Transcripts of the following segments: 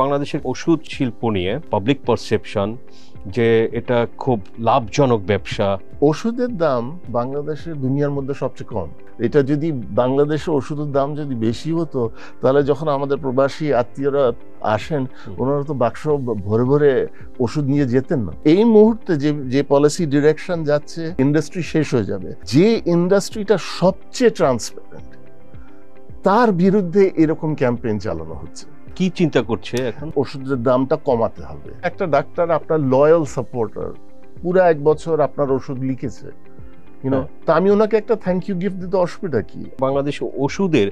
বাংলাদেশের ওষুধ শিল্প নিয়ে পাবলিক পারসেপশন যে এটা খুব লাভজনক ব্যবসা। ওষুধের দাম বাংলাদেশের দুনিয়ার মধ্যে সবচেয়ে কম। এটা যদি বাংলাদেশে ওষুধের দাম যদি বেশি হতো তাহলে যখন আমাদের প্রবাসী আত্মীয়রা আসেন ওনারা তো বাক্স ভরে ভরে ওষুধ নিয়ে যেতেন না। এই মুহূর্তে যে পলিসি ডিরেকশন যাচ্ছে, ইন্ডাস্ট্রি শেষ হয়ে যাবে। যে ইন্ডাস্ট্রিটা সবচেয়ে ট্রান্সপারেন্ট তার বিরুদ্ধে এরকম ক্যাম্পেইন চালানো হচ্ছে। কি চিন্তা করছে এখন? ওষুধের দামটা কমাতে হবে। একটা ডাক্তার আপনার লয়াল সাপোর্টার, পুরো 1 বছর আপনার ওষুধ লিখেছে, তা আমি ওনাকে একটা থ্যাংক ইউ গিফট দিতে অসুবিধা কি? বাংলাদেশে ওষুধের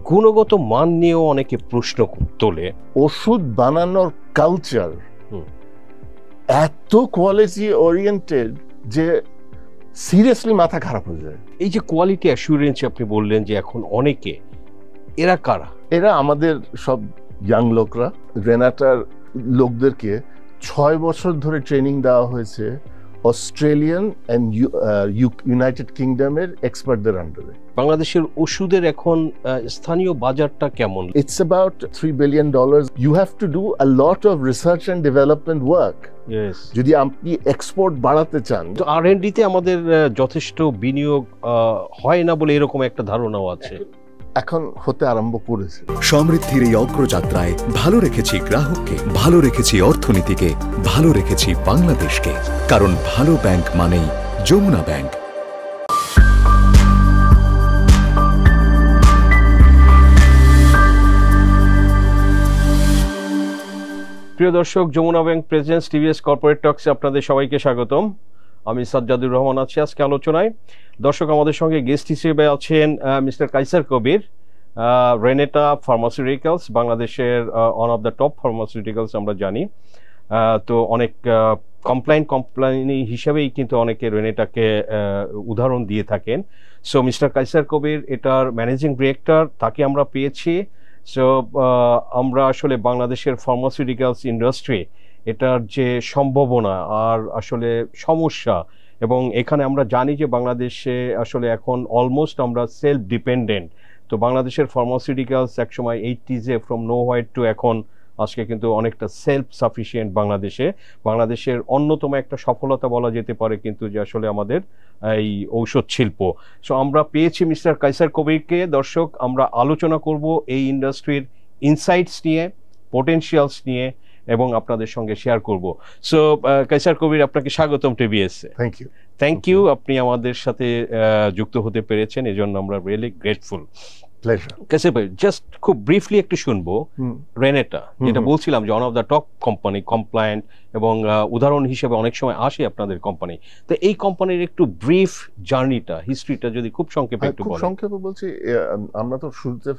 গুণগত মান নিয়েও অনেকে প্রশ্ন তোলে। ওষুধ বানানোর কালচার এত কোয়ালিটি ওরিয়েন্টেড যে সিরিয়াসলি মাথা খারাপ হয়ে যায়। এই যে কোয়ালিটি অ্যাসুরেন্স আপনি বললেন যে এখন অনেকে, এরা কারা? এরা আমাদের সব ইয়াং লোকরা। রেনাটার লোকদেরকে 6 বছর ধরে ট্রেনিং দেওয়া হয়েছে অস্ট্রেলিয়ান অ্যান্ড ইউনাইটেড কিংডমের এক্সপার্টদের আন্ডারে। বাংলাদেশের ওষুধের এখন স্থানীয় বাজারটা কেমন? It's about $3 billion. You have to do a lot of research and development work. Yes. যদি আপনি এক্সপোর্ট বাড়াতে চান। তো R&D তে আমাদের যথেষ্ট বিনিয়োগ হয় না বলে এরকম একটা ধারণাও আছে। এখন হতে আরম্ভ করেছে। সমৃদ্ধির এই অগ্রযাত্রায় ভালো রেখেছি গ্রাহককে, ভালো রেখেছি অর্থনীতিকে, ভালো রেখেছি বাংলাদেশকে। কারণ ভালো ব্যাংক মানেই যমুনা ব্যাংক। প্রিয় দর্শক, Jamuna bank presence TVS corporate টক্সে আপনাদের সবাইকে স্বাগতম। আমি সাজ্জাদুর রহমান আছি আজকে আলোচনায়। দর্শক, আমাদের সঙ্গে গেস্ট হিসেবে আছেন মিস্টার কাইসার কবির, রেনেটা ফার্মাসিউটিক্যালস, বাংলাদেশের one of the top pharmaceuticals আমরা জানি। তো অনেক কমপ্লায়েন্ট কোম্পানি হিসেবেই কিন্তু অনেকে রেনেটাকে উদাহরণ দিয়ে থাকেন। সো মিস্টার কাইসার কবির এটার ম্যানেজিং ডিরেক্টর, তাকে আমরা পেয়েছি। সো আমরা আসলে বাংলাদেশের ফার্মাসিউটিক্যালস ইন্ডাস্ট্রি, এটার যে সম্ভাবনা আর আসলে সমস্যা, এবং এখানে আমরা জানি যে বাংলাদেশে আসলে এখন অলমোস্ট আমরা সেলফ ডিপেন্ডেন্ট। তো বাংলাদেশের ফার্মাসিউটিক্যালস একসময় 80s from no white two এখন আজকে কিন্তু অনেকটা সেলফ সাফিসিয়েন্ট বাংলাদেশের অন্যতম একটা সফলতা বলা যেতে পারে কিন্তু যে আসলে আমাদের এই ঔষধ শিল্প। সো আমরা পেয়েছি মিস্টার কাইসার কবিরকে। দর্শক, আমরা আলোচনা করব এই ইন্ডাস্ট্রির ইনসাইটস নিয়ে, পোটেনশিয়ালস নিয়ে, এবং আপনাদের সঙ্গে শেয়ার করব। সো কাইসার কবির, আপনাকে স্বাগতম টিভিএসে। থ্যাংক ইউ আপনি আমাদের সাথে যুক্ত হতে পেরেছেন, এজন্য আমরা রিয়েলি গ্রেটফুল। কাইসার ভাই, জাস্ট খুব ব্রিফলি একটু শুনবো রেনেটা, যেটা বলছিলাম যে one of the top company, compliant, এবং উদাহরণ হিসেবে অনেক সময় আসে আপনাদের কোম্পানি। তো এই কোম্পানির একটু ব্রিফ জার্নিটা, হিস্ট্রিটা যদি খুব সংক্ষেপে একটু বলেন। সংক্ষেপে বলছি, আমরা তো শুরুতে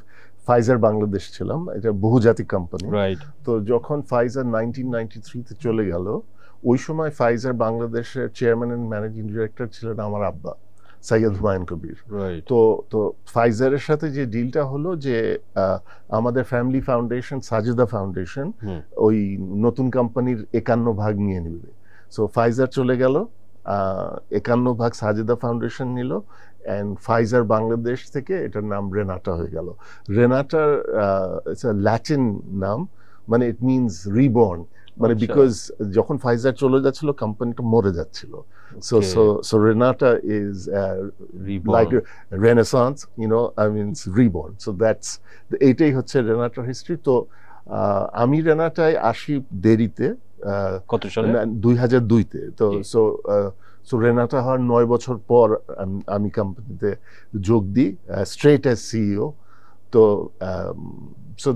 ফাইজার বাংলাদেশ ছিলাম, এটা বহুজাতিক কোম্পানি। রাইট। তো যখন ফাইজার 1993-তে চলে গেল, ওই সময় ফাইজার বাংলাদেশের চেয়ারম্যান এন্ড ম্যানেজিং ডিরেক্টর ছিলেন আমার আব্বা, সৈয়দ হুমায়ুন কবির। তো ফাইজারের সাথে যে ডিলটা হলো যে আমাদের ফ্যামিলি ফাউন্ডেশন, সাজেদা ফাউন্ডেশন, ওই নতুন কোম্পানির 51% নিয়ে নেবে। সো ফাইজার চলে গেল, 51% সাজেদা ফাউন্ডেশন নিল, অ্যান্ড ফাইজার বাংলাদেশ থেকে এটার নাম রেনাটা হয়ে গেল। রেনাটার ল্যাটিন নাম, মানে ইট মিনস রিবর্ন, মানে বিকজ যখন ফাইজার চলে যাচ্ছিল কোম্পানিটা মরে যাচ্ছিল। So Renata is like a renaissance, I mean reborn. So that's এটাই হচ্ছে রেনাটার হিস্ট্রি। তো আমি রেনাটায় আসি দেরিতে, কত সালে? 2002-তে। তো সো রেনাটা হওয়ার 9 বছর পর আমি কোম্পানিতে যোগ দিই, স্ট্রেট অ্যাজ সিইও। তো so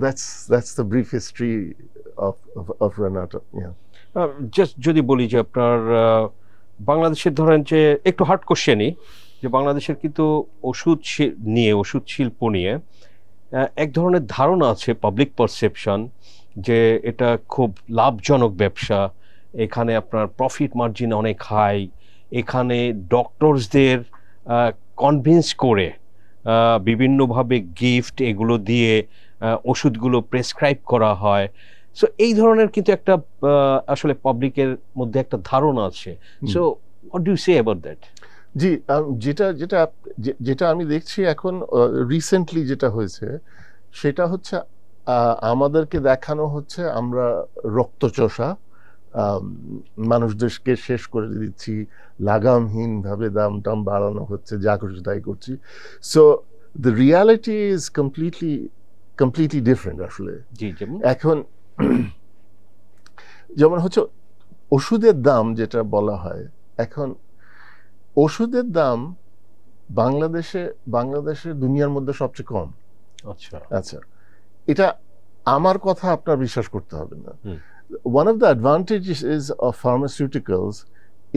that's the brief history of Renata. Just যদি বলি যে আপনার বাংলাদেশের ধরেন যে একটু হার্ড কোশ্চেনই, যে বাংলাদেশের কিন্তু ওষুধ শিল্প নিয়ে এক ধরনের ধারণা আছে, পাবলিক পারসেপশন, যে এটা খুব লাভজনক ব্যবসা, এখানে আপনার প্রফিট মার্জিন অনেক হাই, এখানে ডক্টরসদের কনভিন্স করে বিভিন্নভাবে গিফট এগুলো দিয়ে ওষুধগুলো প্রেসক্রাইব করা হয়। সো এই ধরনের কিন্তু একটা আসলে পাবলিকের মধ্যে একটা ধারণা আছে। So what do you say about that? জি, যেটা আমি দেখছি এখন রিসেন্টলি যেটা হয়েছে সেটা হচ্ছে আমাদেরকে দেখানো হচ্ছে আমরা রক্তচোষা, মানুষদেরকে শেষ করে দিচ্ছি, লাগামহীন ভাবে দাম টাম বাড়ানো হচ্ছে, যা খুশি তাই করছি। So the reality is completely different আসলে। এখন যেমন হচ্ছে ওষুধের দাম যেটা বলা হয়, এখন ওষুধের দাম বাংলাদেশে দুনিয়ার মধ্যে সবচেয়ে কম। আচ্ছা, এটা আমার কথা আপনার বিশ্বাস করতে হবে না। One of the advantages of pharmaceuticals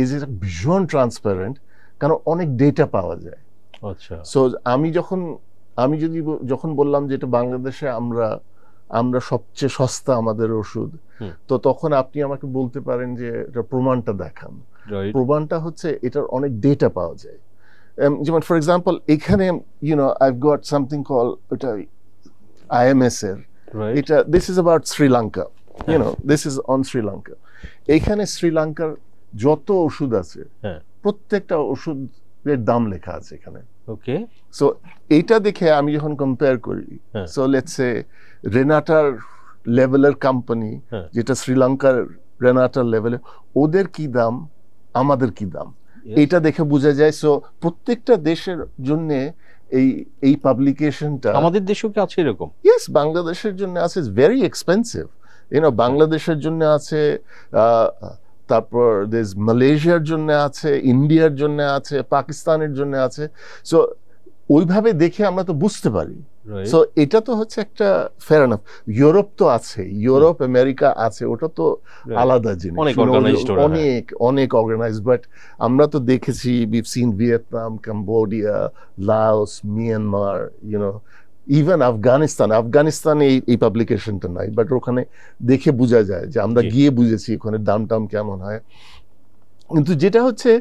is এটা ভীষণ ট্রান্সপারেন্ট, কারণ অনেক ডেটা পাওয়া যায়। সো আমি যখন বললাম যে এটা বাংলাদেশে আমরা সবচেয়ে সস্তা আমাদের ওষুধ, তো তখন আপনি আমাকে বলতে পারেন যে এটা প্রমাণটা দেখান। প্রমাণটা হচ্ছে এটার অনেক ডেটা পাওয়া যায়। যেমন ফর এক্সাম্পল এখানে I've got something called এটা IMS এর, এটা this is about Sri Lanka, this is on Sri Lanka. এখানে শ্রীলঙ্কার যত ওষুধ আছে প্রত্যেকটা ওষুধের দাম লেখা আছে এখানে। ওকে, সো এইটা দেখে আমি যখন কম্পেয়ার করি, সো লেটস সে রেনাটার লেভেলের কোম্পানি, যেটা শ্রীলঙ্কার রেনাটার লেভেলে, ওদের কি দাম আমাদের কি দাম, এটা দেখে বোঝা যায়। সো প্রত্যেকটা দেশের জন্য এই পাবলিকেশনটা, আমাদের দেশেও কি আছে এরকম? ইয়েস, বাংলাদেশের জন্য আছে, ইটস ভেরি এক্সপেন্সিভ। বাংলাদেশের জন্য আছে, তারপর দেশ মালয়েশিয়ার জন্য আছে, ইন্ডিয়ার জন্য আছে, পাকিস্তানের জন্য আছে। সো ওইভাবে দেখে আমরা তো বুঝতে পারি। সো এটা তো হচ্ছে একটা ফেয়ার এনাফ। ইউরোপ তো আছে, ইউরোপ আমেরিকা আছে, ওটা তো আলাদা জিনিস, অনেক অর্গানাইজড। বাট আমরা তো দেখেছি, we've seen Vietnam, Cambodia, Laos, Myanmar, even আফগানিস্তানে এই পাবলিকেশনটা নাই, বাট ওখানে দেখে বোঝা যায় যে আমরা গিয়ে বুঝেছি ওখানে দাম টাম কেমন হয়। কিন্তু যেটা হচ্ছে,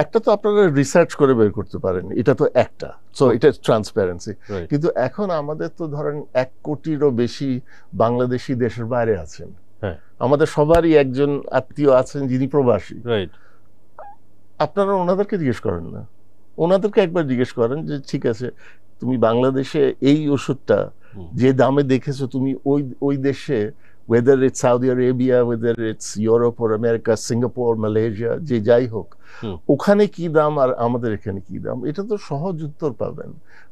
একটা তো আপনারা রিসার্চ করে বের করতে পারেন, এটা তো একটা, সো এটা ট্রান্সপারেন্সি। কিন্তু এখন আমাদের তো ধরেন 1 কোটিরও বেশি বাংলাদেশি দেশের বাইরে আছেন। আমাদের সবারই একজন আত্মীয় আছেন যিনি প্রবাসী। আপনারা ওনাদেরকে জিজ্ঞেস করেন না, ওনাদেরকে একবার জিজ্ঞেস করেন যে ঠিক আছে, তুমি বাংলাদেশে এই ওষুধটা যে দামে দেখেছো, তুমি ওই দেশে, whether it's Saudi Arabia, whether it's Europe or America, Singapore, Malaysia, যে যাই হোক, ওখানে কি দাম আর আমাদের এখানে কি দাম, এটা তো সহজ উত্তর পাবেন।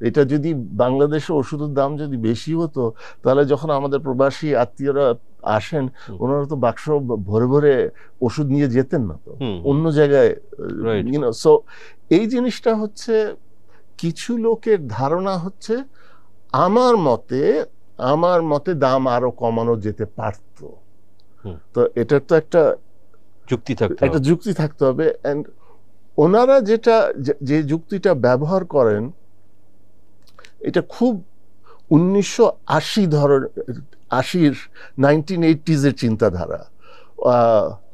এটা যদি বাংলাদেশে ওষুধের দাম যদি বেশি হতো, তাহলে যখন আমাদের প্রবাসী আত্মীয়রা আসেন, ওনারা তো বাক্স ভরে ভরে ওষুধ নিয়ে যেতেন না তো অন্য জায়গায়। সো এই জিনিসটা হচ্ছে, কিছু লোকের ধারণা হচ্ছে, আমার মতে দাম আরো কমানো যেতে পারত। তো এটার তো একটা যুক্তি থাকতে হবে। এন্ড ওনারা যে যুক্তিটা ব্যবহার করেন, এটা খুব 1980s এর চিন্তাধারা।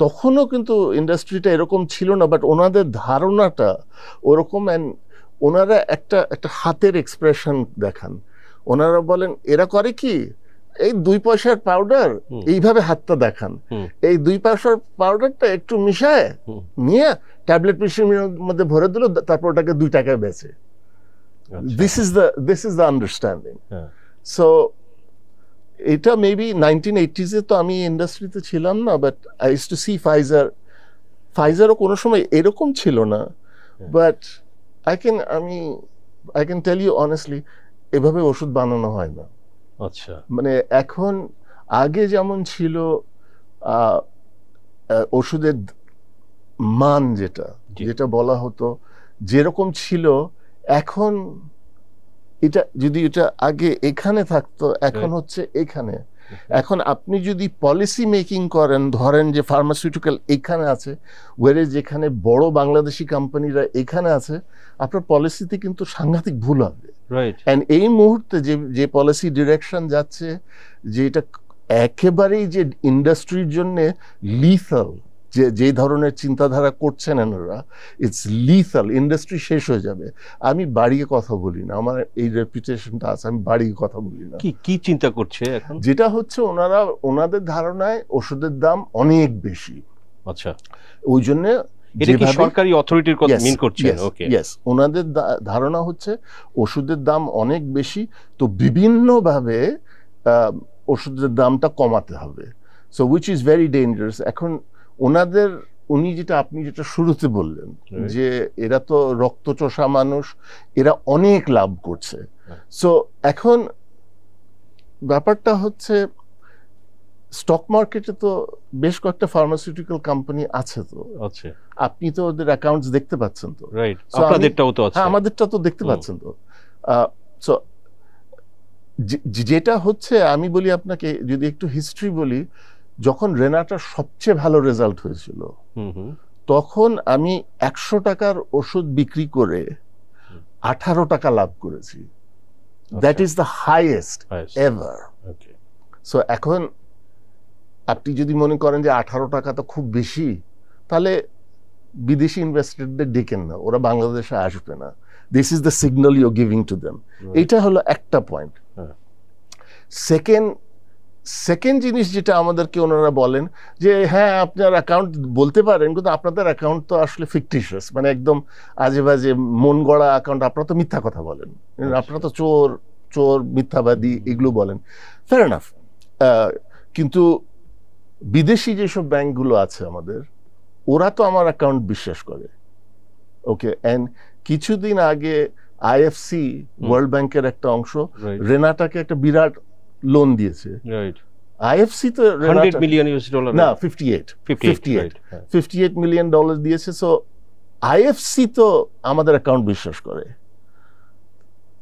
তখনও কিন্তু ইন্ডাস্ট্রিটা এরকম ছিল না, বাট ওনাদের ধারণাটা ওরকম। ওনারা একটা হাতের এক্সপ্রেশন দেখান। ওনারা বলেন, এরা করে কি, এই 2 পয়সার পাউডার, এইভাবে হাতটা দেখান, এই 2 পয়সার পাউডারটা একটু মিশায় নিয়ে ট্যাবলেট মেশিনের মধ্যে ভরে দিল, তারপর ওটাকে 2 টাকায় বেচে। This is the understanding. So এটা মেবি 1980s তো আমি ইন্ডাস্ট্রিতে ছিলাম না, but I use to see ফাইজারও কোনো সময় এরকম ছিল না। But I can tell you honestly, এভাবে ওষুধ বানানো হয় না। আচ্ছা, মানে এখন আগে যেমন ছিল ওষুধের মান, যেটা বলা হতো, যেরকম ছিল, এখন এটা আগে এখানে থাকতো, এখন হচ্ছে এখানে। এখন আপনি যদি পলিসি মেকিং করেন, ধরেন যে ফার্মাসিউটিক্যাল এখানে আছে, ওয়ারে যেখানে বড় বাংলাদেশি কোম্পানিরা এখানে আছে, আপনার পলিসিতে কিন্তু সাংঘাতিক ভুল হবে। এন্ড এই মুহূর্তে যে পলিসি ডিরেকশন যাচ্ছে, যেটা একেবারেই যে ইন্ডাস্ট্রির জন্য লিথাল, যে ধরনের চিন্তাধারা করছেন এনারা, ইটস লিথাল। ইন্ডাস্ট্রি শেষ হয়ে যাবে। আমি বাড়িয়ে কথা বলি না, আমার এই রেপুটেশনটা আছে, আমি বাড়িয়ে কথা বলি না। কি চিন্তা করছে এখন? যেটা হচ্ছে, ওনাদের ধারণায় ওষুধের দাম অনেক বেশি। আচ্ছা, ওই জন্য সরকারি অথরিটির কথা মিন করছেন? ওকে, ইয়েস, ওনাদের ধারণা হচ্ছে ওষুধের দাম অনেক বেশি, তো বিভিন্নভাবে ওষুধের দামটা কমাতে হবে, so which is very dangerous. এখন উনি আপনি যেটা শুরুতে বললেন যে এরা তো রক্তচোষা মানুষ, এরা অনেক লাভ করছে। সো এখন ব্যাপারটা হচ্ছে স্টক মার্কেটে তো বেশ কয়েকটা ফার্মাসিউটিক্যাল কোম্পানি আছে, তো আপনি তো ওদের অ্যাকাউন্টস দেখতে পাচ্ছেন তো, আপনাদেরটাও তো আছে। হ্যাঁ, আমাদেরটা তো দেখতে পাচ্ছেন তো। সো যেটা হচ্ছে, আমি বলি আপনাকে, যদি একটু হিস্ট্রি বলি, যখন রেনাটার সবচেয়ে ভালো রেজাল্ট হয়েছিল তখন আমি 100 টাকার ওষুধ বিক্রি করে 18 টাকা লাভ করেছি। That is the highest ever. So এখন আপনি যদি মনে করেন যে 18 টাকা তো খুব বেশি, তাহলে বিদেশি ইনভেস্টরদের ডেকেন না, ওরা বাংলাদেশে আসবে না। This is the signal you are giving to them. এটা হলো একটা পয়েন্ট। সেকেন্ড জিনিস যেটা আমাদেরকে ওনারা বলেন যে হ্যাঁ আপনার অ্যাকাউন্ট বলতে পারেন, কিন্তু আপনাদের অ্যাকাউন্ট তো আসলে ফিকটিশিয়াস, মানে একদম আজে বাজে মন গড়া অ্যাকাউন্ট, আপনারা তো মিথ্যা কথা বলেন, আপনারা তো চোর মিথ্যাবাদী এগুলো বলেন। Fair enough. কিন্তু বিদেশি যেসব ব্যাংকগুলো আছে আমাদের, ওরা তো আমার অ্যাকাউন্ট বিশ্বাস করে। ওকে, এন্ড কিছুদিন আগে আইএফসি ওয়ার্ল্ড ব্যাংকের একটা অংশ রেনাটাকে একটা বিরাট লোন দিয়েছে। আইএফসি তো $100 মিলিয়ন না, 58 মিলিয়ন ডলার দিয়েছে। সো আইএফসি তো আমাদের অ্যাকাউন্ট বিশ্বাস করে,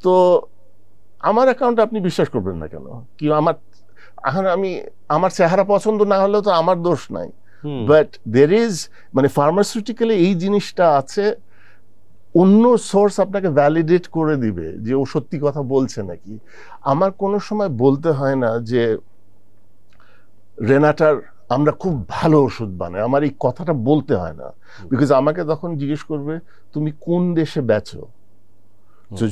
তো আমার অ্যাকাউন্ট আপনি বিশ্বাস করবেন না কেন? কি আমার চেহারা পছন্দ না হলেও তো আমার দোষ নাই, বাট দের ইজ, মানে ফার্মাসিউটিক্যালে এই জিনিসটা আছে, অন্য সোর্স আপনাকে ভ্যালিডেট করে দিবে যে ও সত্যি কথা বলছে নাকি। আমার কোনো সময় বলতে হয় না যে রেনাটার আমরা খুব ভালো ওষুধ বানাই, আমার এই কথাটা বলতে হয় না, বিকজ আমাকে তখন জিজ্ঞেস করবে তুমি কোন দেশে বেচো। তো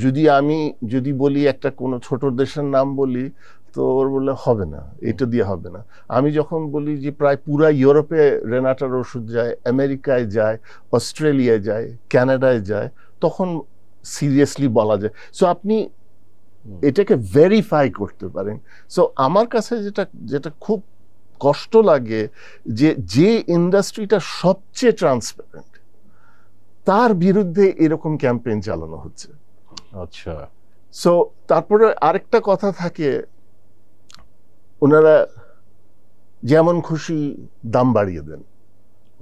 যদি বলি একটা কোনো ছোট দেশের নাম বলি, তো ওর বললে হবে না, এটা দিয়ে হবে না। আমি যখন বলি যে প্রায় পুরা ইউরোপে রেনাটার ওষুধ যায়, আমেরিকায় যায়, অস্ট্রেলিয়ায় যায়, কানাডায় যায়, তখন সিরিয়াসলি বলা যায়। সো আপনি এটাকে ভেরিফাই করতে পারেন। সো আমার কাছে যেটা খুব কষ্ট লাগে যে ইন্ডাস্ট্রিটা সবচেয়ে ট্রান্সপারেন্ট, তার বিরুদ্ধে এরকম ক্যাম্পেইন চালানো হচ্ছে। আচ্ছা, সো তারপরে আরেকটা কথা থাকে, ওনারা যেমন খুশি দাম বাড়িয়ে দেন।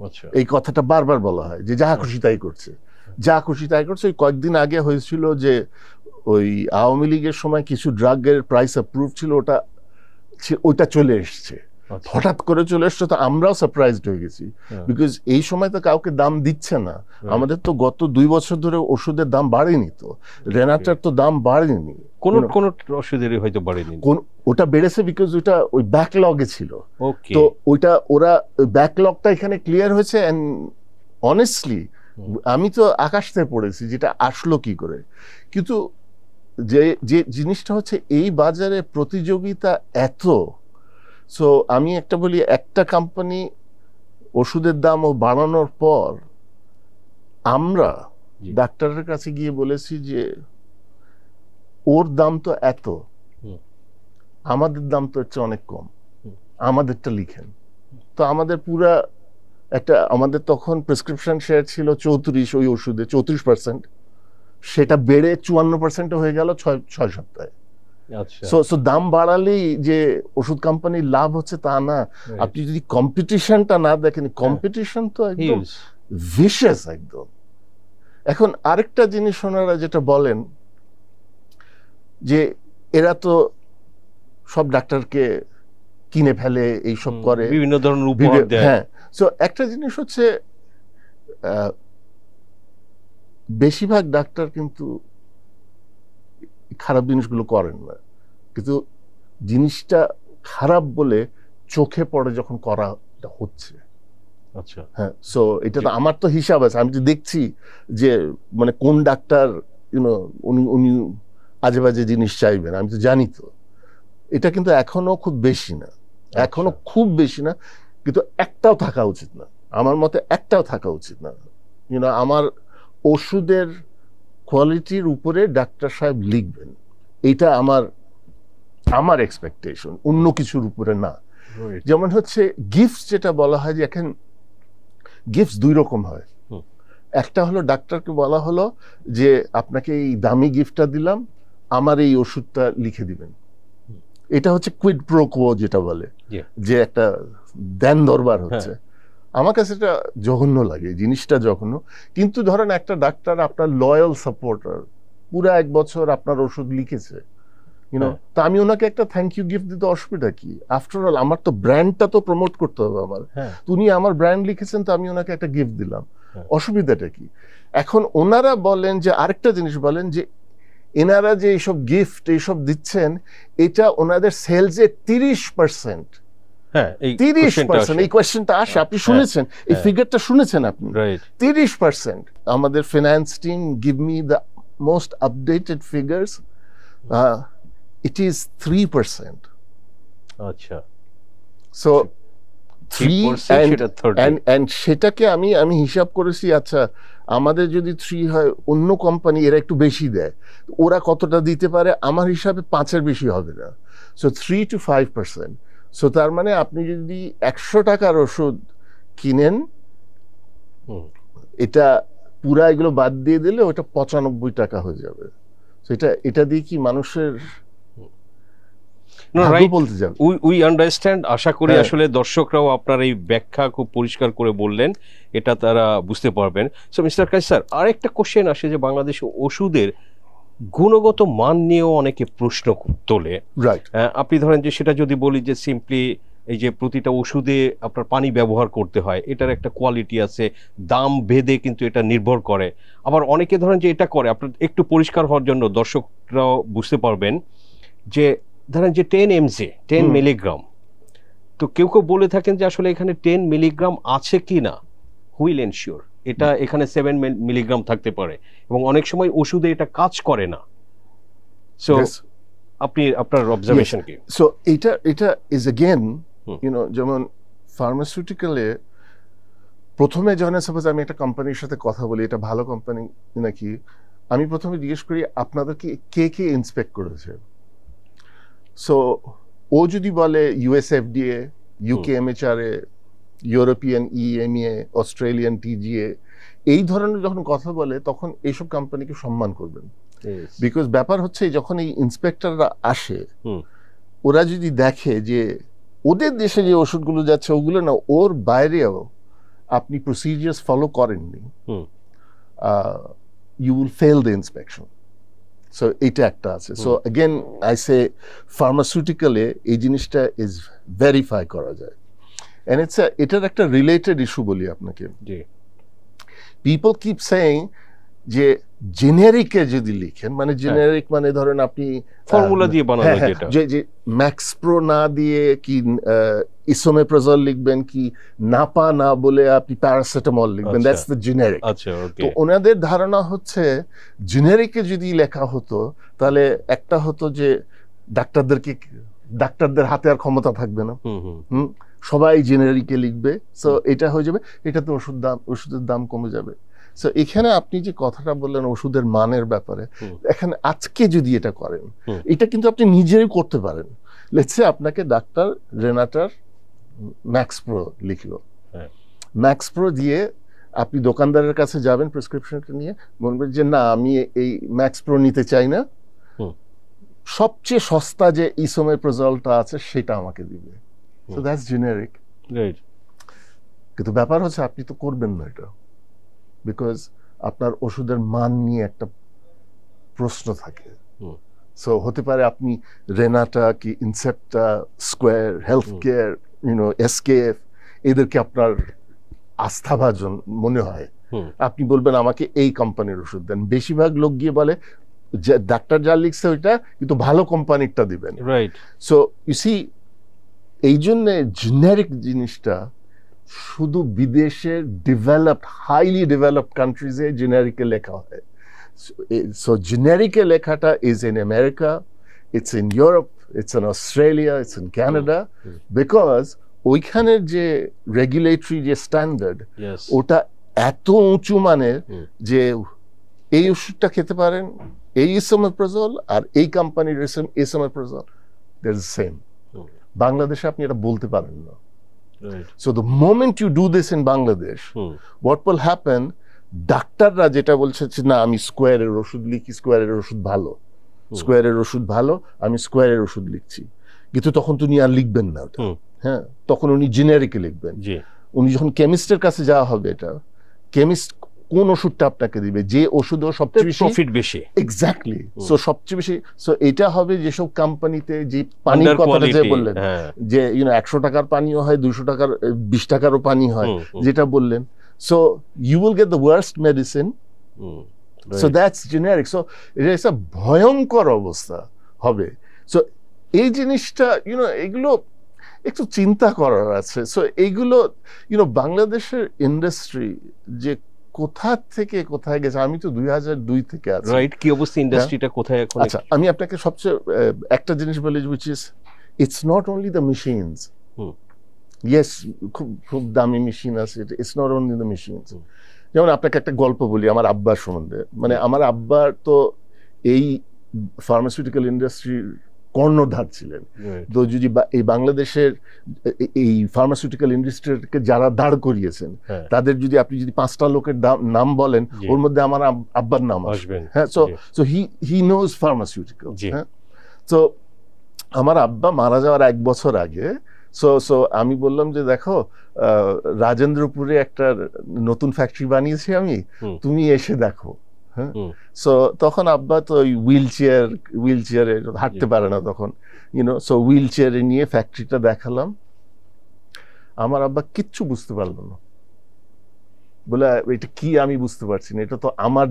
আচ্ছা, এই কথাটা বারবার বলা হয় যে যা খুশি তাই করছে, যা খুশি তাই করছে। ওই কয়েকদিন আগে হয়েছিল যে ওই আওয়ামী লীগের সময় কিছু ড্রাগের প্রাইস অ্যাপ্রুভ ছিল, ওইটা চলে এসছে, হঠাৎ করে চলে এসছে। তো আমরাও সারপ্রাইজড হয়ে গেছি, বিকজ এই সময় তো কাউকে দাম দিচ্ছে না। আমাদের তো গত 2 বছর ধরে ওষুধের দাম বাড়েনি, তো রেনাটার তো দাম বাড়েনি, কোন ওষুধেরই হয়তো বাড়েনি। ওটা বেড়েছে বিকজ ওইটা ওই ব্যাকলগে ছিল। তো ওরা ব্যাকলগটা এখানে ক্লিয়ার হয়েছে। এন্ড অনেস্টলি আমি তো আকাশ থেকে পড়েছি যেটা আসলো কি করে। কিন্তু যে জিনিসটা হচ্ছে এই বাজারে প্রতিযোগিতা এত, সো আমি একটা বলি, একটা কোম্পানি ওষুধের দাম বাড়ানোর পর আমরা ডাক্তারের কাছে গিয়ে বলেছি যে ওর দাম তো এত, আমাদের দাম তো হচ্ছে অনেক কম, আমাদেরটা লিখেন। তো আমাদের পুরা আমাদের তখন প্রেসক্রিপশন শেয়ার ছিল 34, ওই ওষুধে 34%, সেটা বেড়ে 54% হয়ে গেল 6 সপ্তাহে। সো দাম বাড়ালেই যে ওষুধ কোম্পানির লাভ হচ্ছে তা না। আপনি যদি কম্পিটিশনটা না দেখেন, কম্পিটিশন তো একদম ভিশাস একদম। এখন আরেকটা জিনিস ওনারা যেটা বলেন যে এরা তো সব ডাক্তারকে কিনে ফেলে, এইসব করে, বিভিন্ন ধরনের উপহার দেয়। হ্যাঁ, সো একটা জিনিস হচ্ছে বেশিরভাগ ডাক্তার কিন্তু খারাপ জিনিসগুলো করেন না, কিন্তু জিনিসটা খারাপ বলে চোখে পড়ে যখন করা হচ্ছে। আচ্ছা, হ্যাঁ, সো এটা তো আমার তো হিসাব আছে, আমি তো দেখছি যে মানে কোন ডাক্তার উনি আজে বাজে জিনিস চাইবেন, আমি তো জানি। তো এটা কিন্তু এখনো খুব বেশি না, এখনো খুব বেশি না, কিন্তু একটাও থাকা উচিত না আমার মতে, একটাও থাকা উচিত না। আমার ওষুধের কোয়ালিটির উপরে ডাক্তার সাহেব লিখবেন, এটা আমার এক্সপেকটেশন, অন্য কিছুর উপরে না। যেমন হচ্ছে গিফট, যেটা বলা হয় যে এখন গিফট দুই রকম হয়। একটা হলো ডাক্তারকে বলা হলো যে আপনাকে এই দামি গিফটটা দিলাম, আমার এই ওষুধটা লিখে দিবেন। এটা হচ্ছে কুইড প্রো কোয়া যেটা বলে, যে একটা দেন দরবার হচ্ছে। আমার কাছে এটা জঘন্য লাগে, জিনিসটা জঘন্য। কিন্তু ধরেন একটা ডাক্তার আপনার লয়াল সাপোর্টার, পুরো 1 বছর আপনার ওষুধ লিখেছে, তা আমি ওনাকে একটা থ্যাংক ইউ গিফট দিতে অসুবিধা কি? আফটার অল আমার তো ব্র্যান্ডটা তো প্রমোট করতে হবে আমার। উনি আমার ব্র্যান্ড লিখেছেন, তো আমি ওনাকে একটা গিফট দিলাম, অসুবিধাটা কি? এখন ওনারা বলেন যে আরেকটা জিনিস বলেন যে এনারা যে এইসব গিফট এইসব দিচ্ছেন, এটা ওনাদের সেলসের 30%। 30% এই কোয়েশ্চেনটা আসে, আপনি শুনেছেন এই ফিগারটা, শুনেছেন আপনি? 30%। আমাদের finance team give me the most updated figures, it is 3%. আচ্ছা, সো 3 and সেটাকে আমি হিসাব করেছি। আচ্ছা, আমাদের যদি 3 হয়, অন্য কোম্পানি এরা একটু বেশি দেয়, ওরা কতটা দিতে পারে? আমার হিসাবে 5-এর বেশি হবে না। So 3 to 5%। সো তার মানে আপনি যদি 100 টাকার ওষুধ কিনেন, এটা পুরা এগুলো বাদ দিয়ে দিলে ওটা 95 টাকা হয়ে যাবে। এটা দিয়ে কি মানুষের বলতে যাবে? We understand. আশা করি আসলে দর্শকরাও আপনার এই ব্যাখ্যা খুব পরিষ্কার করে বললেন, এটা তারা বুঝতে পারবেন। সো মিস্টার কাইসার, আরেকটা কোশ্চেন আসে যে বাংলাদেশে ওষুধের গুণগত মান নিয়েও অনেকে প্রশ্ন তোলে। আপনি ধরেন যে সেটা যদি বলি যে সিম্পলি এই যে প্রতিটা ওষুধে আপনার পানি ব্যবহার করতে হয়, এটার একটা কোয়ালিটি আছে, দাম ভেদে কিন্তু এটা নির্ভর করে। আবার অনেকে ধরেন যে এটা করে, আপনার একটু পরিষ্কার হওয়ার জন্য দর্শকরাও বুঝতে পারবেন, যে ধরেন যে 10 mg 10 মিলিগ্রাম, তো কেউ কেউ বলে থাকেন যে আসলে এখানে 10 মিলিগ্রাম আছে কি না, হুইল এনশিওর এটা এখানে 7 মিলিগ্রাম থাকতে পারে, এবং অনেক সময় ওষুধে এটা কাজ করে না। সো আপনি আপনার অবজারভেশন কি? সো এটা ইজ अगेन যেমন ফার্মাসিউটিক্যালে প্রথমে যখন সাপোজ আমি একটা কোম্পানির সাথে কথা বলি, এটা ভালো কোম্পানি নাকি, আমি প্রথমে জিজ্ঞেস করি আপনাদেরকে কে ইন্সপেক্ট করেছে। সো ও যদি বলে USFDA, UK MHRA, European EMA, Australian TGA, এই ধরনের যখন কথা বলে, তখন এইসব কোম্পানিকে সম্মান করবেন। বিকজ ব্যাপার হচ্ছে যখন এই ইন্সপেক্টররা আসে, ওরা যদি দেখে যে ওদের দেশে যে ওষুধগুলো যাচ্ছে ওগুলো না, ওর বাইরেও আপনি প্রসিজিয়ার্স ফলো করেননি, you will fail the inspection. So এইটা একটা আছে। সো अगेन আই সে ফার্মাসিউটিক্যালে এই জিনিসটা ইজ ভেরিফাই করা যায়। এন্ড এটার একটা রিলেটেড ইস্যু বলি আপনাকে। পিপল কিপ সেইং যে জেনেরিকে যদি লিখেন, মানে জেনেরিক মানে ধরেন আপনি ফর্মুলা দিয়ে বানানো, যেটা যে ম্যাক্সপ্রো না দিয়ে কি ইসোমেপ্রাজল লিখবেন, কি নাপা না বলে আপনি প্যারাসিটামল লিখবেন, দ্যাটস দ্য জেনেরিক। তো ওনাদের ধারণা হচ্ছে জেনেরিকে যদি লেখা হতো তাহলে একটা হতো যে ডাক্তারদের হাতে আর ক্ষমতা থাকবে না, সবাই জেনেরিকে লিখবে, সো এটা হয়ে যাবে, এটাতে ওষুধের দাম কমে যাবে। সো এখানে আপনি যে কথাটা বললেন ওষুধের মানের ব্যাপারে, এখানে আজকে যদি এটা করেন, এটা কিন্তু আপনি নিজেই করতে পারেন। লেটস সে আপনাকে ডাক্তার রেনাটার ম্যাক্সপ্রো লিখলো, ম্যাক্সপ্রো দিয়ে আপনি দোকানদারের কাছে যাবেন প্রেসক্রিপশনটা নিয়ে, বলবেন যে না আমি এই ম্যাক্সপ্রো নিতে চাই না, সবচেয়ে সস্তা যে ইসোমেপ্রাজলটা আছে সেটা আমাকে দিবে। So that's generic. কিন্তু ব্যাপার হচ্ছে আপনি তো করবেন না এটা, বিকজ আপনার ওষুধের মান নিয়ে একটা প্রশ্ন থাকে। সো হতে পারে আপনি রেনাটা কি Incepta, square health care, SKF, এদেরকে আপনার আস্থাভাজন মনে হয়, আপনি বলবেন আমাকে এই কোম্পানির ওষুধ দেন। বেশিরভাগ লোক গিয়ে বলে যে ডাক্তার যা লিখছে ওইটা, কিন্তু ভালো কোম্পানিরটা দিবেন। সো ইউ সি, এই জন্য জেনেরিক জিনিসটা শুধু বিদেশের ডেভেলপড, হাইলি ডেভেলপড কান্ট্রিজে জেনেরিকে লেখা হয়। সো জেনেরিকে লেখাটা is in America, it's in Europe, it's in Australia, it's in Canada, because ওইখানের যে রেগুলেটরি যে স্ট্যান্ডার্ড, ওটা এত উঁচু মানের যে এই ওষুধটা খেতে পারেন, এই ইসোমেপ্রাজল আর এই কোম্পানির ইসোমেপ্রাজল, দ্যাটস দ্য সেম। বাংলাদেশে আপনি এটা বলতে পারেন না। So the moment you do this in Bangladesh, what will happen, ডাক্তাররা যেটা বলছে না আমি স্কোয়ারের ওষুধ লিখি, স্কোয়ারের ওষুধ ভালো, স্কোয়ারের ওষুধ ভালো, আমি স্কোয়ারের ওষুধ লিখছি, কিন্তু তখন তুমি আর লিখবেন না ওটা। হ্যাঁ, তখন উনি জেনেরিকে লিখবেন। উনি যখন কেমিস্টের কাছে যাওয়া হবে, এটা কেমিস্ট কোন ওষুধটা আপনাকে দিবে, যে ওষুধও সবচেয়ে বেশি প্রফিট বেশি, এক্স্যাক্টলি। সো সবচেয়ে বেশি, সো এটা হবে যেসব কোম্পানিতে যে পানির কথাটা যে বললেন, যে 100 টাকার পানিও হয়, 200 টাকার, 20 টাকারও পানি হয়, যেটা বললেন। So you will get the worst medicine, so that's generic. So এটা একটা ভয়ঙ্কর অবস্থা হবে। সো এই জিনিসটা এগুলো একটু চিন্তা করার আছে। সো এইগুলো বাংলাদেশের ইন্ডাস্ট্রি যে কোথা থেকে কোথায় গেছে, আমি তো 2002 থেকে আছি, রাইট? কি অবস্থা ইন্ডাস্ট্রিটা কোথায় এখন? আচ্ছা, আমি আপনাকে সবচেয়ে একটা জিনিস বলি, which is it's not only the machines. Yes, খুব দামি মেশিন আছে, it's not only the machines. যেমন আপনাকে একটা গল্প বলি আমার আব্বার সম্বন্ধে। মানে আমার আব্বার তো এই ফার্মাসিউটিক্যাল ইন্ডাস্ট্রির কর্ণধার ছিলেন। তো যদি এই বাংলাদেশের এই ফার্মাসিউটিক্যাল ইন্ডাস্ট্রিকে যারা দাঁড় করিয়েছেন, তাদের যদি আপনি যদি 5টা লোকের নাম বলেন, ওর মধ্যে আমার আব্বার নাম আসবে। হ্যাঁ, সো হি নোজ ফার্মাসিউটিক্যাল। হ্যাঁ, তো আমার আব্বা মারা যাওয়ার 1 বছর আগে সো আমি বললাম যে দেখো, রাজেন্দ্রপুরে একটা নতুন ফ্যাক্টরি বানিয়েছি আমি, তুমি এসে দেখো। হ্যাঁ, সো তখন আব্বা তো ওই হুইল চেয়ারে হাঁটতে পারে না তখন, সো হুইল চেয়ারে নিয়ে ফ্যাক্টরিটা দেখালাম। আমার আব্বা কিচ্ছু বুঝতে পারলো না, বলে এটা কি আমি বুঝতে পারছি না, এটা তো আমার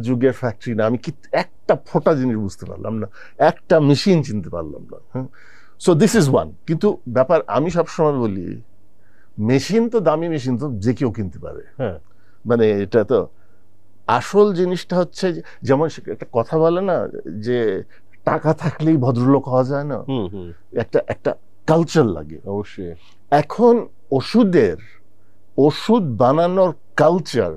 যুগের ফ্যাক্টরি না, আমি একটা ফোটা জিনিস বুঝতে পারলাম না, একটা মেশিন চিনতে পারলাম না। হ্যাঁ, সো দিস ইজ ওয়ান। কিন্তু ব্যাপার, আমি সবসময় বলি মেশিন তো দামি মেশিন তো যে কেউ কিনতে পারে। মানে এটা তো আসল জিনিসটা হচ্ছে, যেমন একটা কথা বলে না যে টাকা থাকলেই ভদ্রলোক হওয়া যায় না, একটা কালচার লাগে অবশ্যই। এখন ওষুধ বানানোর কালচার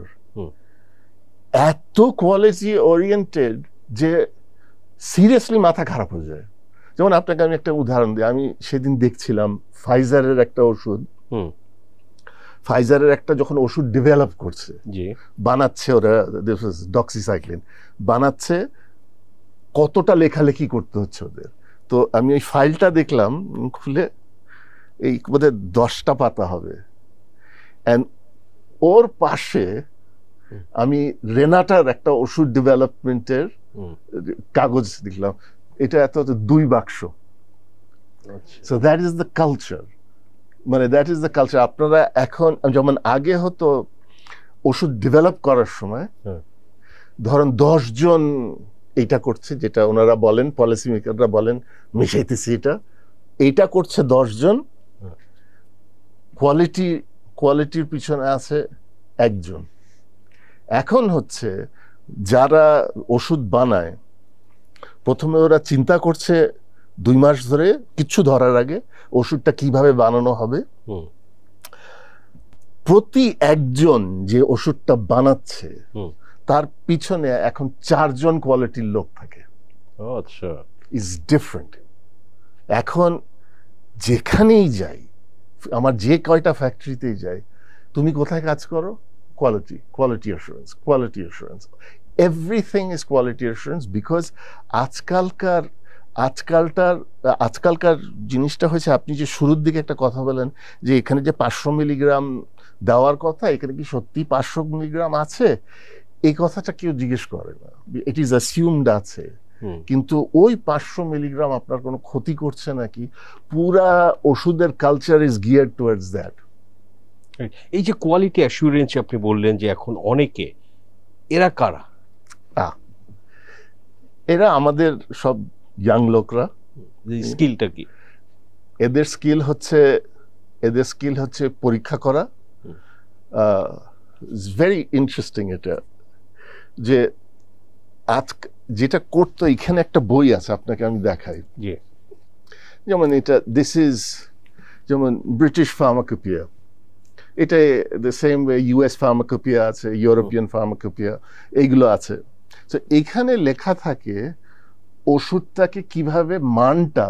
এত কোয়ালিটি ওরিয়েন্টেড যে সিরিয়াসলি মাথা খারাপ হয়ে যায়। যেমন আপনাকে আমি একটা উদাহরণ দিই, আমি সেদিন দেখছিলাম ফাইজারের একটা ওষুধ, ফাইজারের একটা যখন ওষুধ ডেভেলপ করছে, বানাচ্ছে ওরা, ডক্সিসাইক্লিন বানাচ্ছে, কতটা লেখালেখি করতে হচ্ছে ওদের। তো আমি ওই ফাইলটা দেখলাম, খুলে এই বোধহয় 10টা পাতা হবে, অ্যান্ড ওর পাশে আমি রেনাটার একটা ওষুধ ডেভেলপমেন্টের কাগজ দেখলাম, এটা এত 2 বাক্স। So that is the culture, মানে দ্যাট ইজ দ্য কালচার। আপনারা এখন, যেমন আগে হতো ওষুধ ডেভেলপ করার সময় ধরেন 10 জন এইটা করছে, যেটা ওনারা বলেন, পলিসি মেকাররা বলেন মিশাইতেছি, এইটা করছে 10 জন, কোয়ালিটির পিছনে আছে 1 জন। এখন হচ্ছে যারা ওষুধ বানায়, প্রথমে ওরা চিন্তা করছে 2 মাস ধরে, কিচ্ছু ধরার আগে ওষুধটা কিভাবে বানানো হবে। প্রতি একজন যে ওষুধটা বানাচ্ছে তার পিছনে এখন 4 জন কোয়ালিটির লোক থাকে। আচ্ছা, ইজ ডিফারেন্ট। এখন যেখানেই যাই, আমার যে কয়টা ফ্যাক্টরিতেই যাই, তুমি কোথায় কাজ করো? Quality assurance, everything is quality assurance. Because আজকালকার জিনিসটা হয়েছে, আপনি যে শুরুর দিকে একটা কথা বলেন যে এখানে যে 500 মিলিগ্রাম দেওয়ার কথা, এখানে কি সত্যি 500 মিলিগ্রাম আছে, এই কথাটা কেউ জিজ্ঞেস করে না, ইট ইজ অ্যাসিউমড আছে। কিন্তু ওই 500 মিলিগ্রাম আপনার কোনো ক্ষতি করছে নাকি, পুরা ওষুধের কালচার ইজ গিয়ার্ড টুয়ার্ডস দ্যাট। এই যে কোয়ালিটি অ্যাসুরেন্স আপনি বললেন যে এখন অনেকে, এরা কারা? এরা আমাদের সব ইয়াং লোকরা। স্কিলটা কি? এদের স্কিল হচ্ছে পরীক্ষা করা। ভেরি ইন্টারেস্টিং এটা, যে যেটা করতো, এখানে একটা বই আছে, আপনাকে আমি দেখাই। যেমন এটা, যেমন ব্রিটিশ ফার্মাকোপিয়া, এটা the same way US pharmacopoeia আছে, ইউরোপিয়ান ফার্মাকোপিয়া, এইগুলো আছে। তো এখানে লেখা থাকে ওষুধটাকে কিভাবে মানটা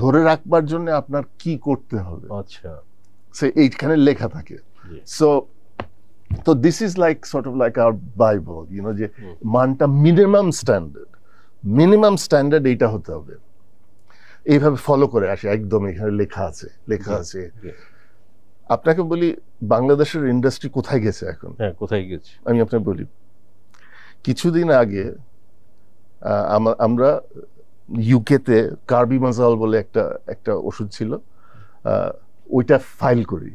ধরে রাখবার জন্য আপনার কি করতে হবে, আচ্ছা, সে এইখানে লেখা থাকে। সো তো this is like sort of like our Bible, যে মানটা মিনিমাম স্ট্যান্ডার্ড এইটা হতে হবে, এইভাবে ফলো করে আসে, একদম এখানে লেখা আছে। আপনাকে বলি বাংলাদেশের ইন্ডাস্ট্রি কোথায় গেছে এখন? কোথায় গেছে আমি আপনাকে বলি, কিছুদিন আগে আমরা ইউকেতে কার্বিমাজল বলে একটা ওষুধ ছিল, ওইটা ফাইল করি।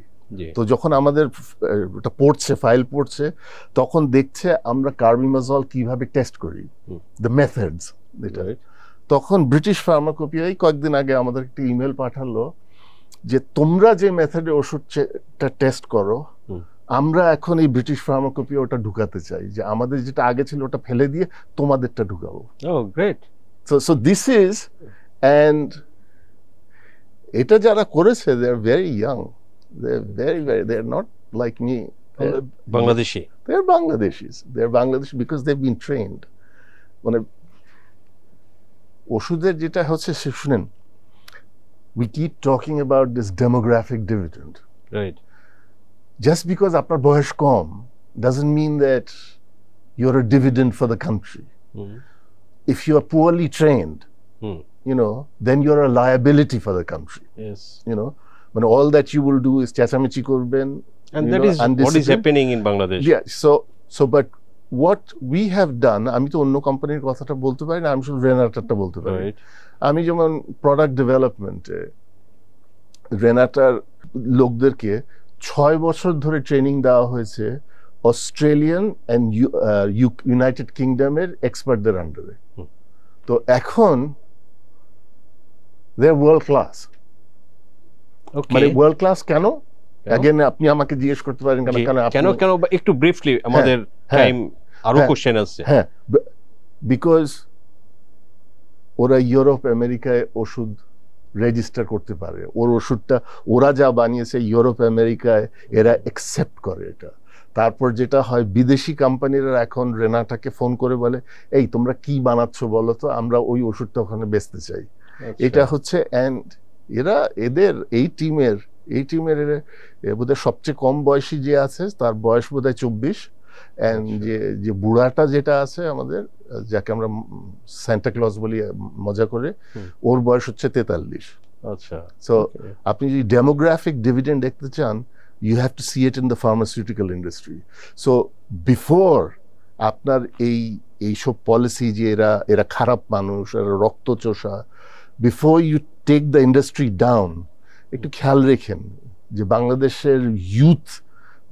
তো যখন আমাদের ওটা ফাইল পড়ছে, তখন দেখছে আমরা কার্বিমাজল কিভাবে টেস্ট করি, দ্য মেথডস, এটা। তখন ব্রিটিশ ফার্মাকোপিয়াই কয়েকদিন আগে আমাদের একটা ইমেল পাঠালো যে তোমরা যে মেথডে ওষুধটা টেস্ট করো, আমরা এখন এই ব্রিটিশ ফার্মাকোপিয়া ওটা ঢুকাতে চাই, যে আমাদের যেটা আগে ছিল ওটা ফেলে দিয়ে তোমাদেরটা ঢুকাবো। Great. So this is, and এটা যারা করেছে they are very young, they are not like me, Bangladeshi, they are Bangladeshi because they've been trained. মানে ওষুধের যেটা হচ্ছে, শুনেন, we keep talking about this demographic dividend, right? Just because আপনার বয়স কম doesn't mean that you're a dividend for the country. If you are poorly trained, then you're a liability for the country. Yes. When all that you will do is চেঁচামেচি করবেন, and that is what is happening in Bangladesh. Yeah, so but what we have done, আমি তো অন্য কোম্পানির কথাটা বলতে পারি না, আমি শুধু রেনাটারটা বলতে পারি। আমি যেমন প্রোডাক্ট ডেভেলপমেন্টে রেনাটার লোকদেরকে 6 বছর ধরে ট্রেনিং দেওয়া হয়েছে অস্ট্রেলিয়ান এন্ড ইউনাইটেড কিংডমের এক্সপার্টদের আন্ডারে। তো এখন দে আর ওয়ার্ল্ড ক্লাস। মানে ওয়ার্ল্ড ক্লাস কেন? अगेन আপনি আমাকে জিজ্ঞেস করতে পারেন কেন একটু ব্রিফলি, আমাদের টাইম আরো কোশ্চেন আছে। হ্যাঁ, বিকজ ওরা ইউরোপ আমেরিকায় ওষুধ রেজিস্টার করতে পারে, ওর ওষুধটা ওরা যা বানিয়েছে ইউরোপ আমেরিকায় এরা অ্যাকসেপ্ট করে এটা। তারপর যেটা হয়, বিদেশি কোম্পানিরা এখন রেনাটাকে ফোন করে বলে, এই তোমরা কি বানাচ্ছ বলো তো, আমরা ওই ওষুধটা ওখানে বেচতে চাই। এটা হচ্ছে, অ্যান্ড এরা এই টিমের বোধহয় সবচেয়ে কম বয়সী যে আছে তার বয়স বোধহয় 24, অ্যান্ড যে বুড়াটা যেটা আছে আমাদের, যাকে আমরা সান্টা ক্লজ বলি মজা করে, ওর বয়স হচ্ছে 43। আচ্ছা, সো আপনি যদি ডেমোগ্রাফিক ডিভিডেন্ড দেখতে চান, you have to see it in the pharmaceutical industry. So before আপনার এইসব পলিসি যে এরা খারাপ মানুষ, এরা রক্তচোষা, before you take the industry down, একটু খেয়াল রেখেন যে বাংলাদেশের ইউথ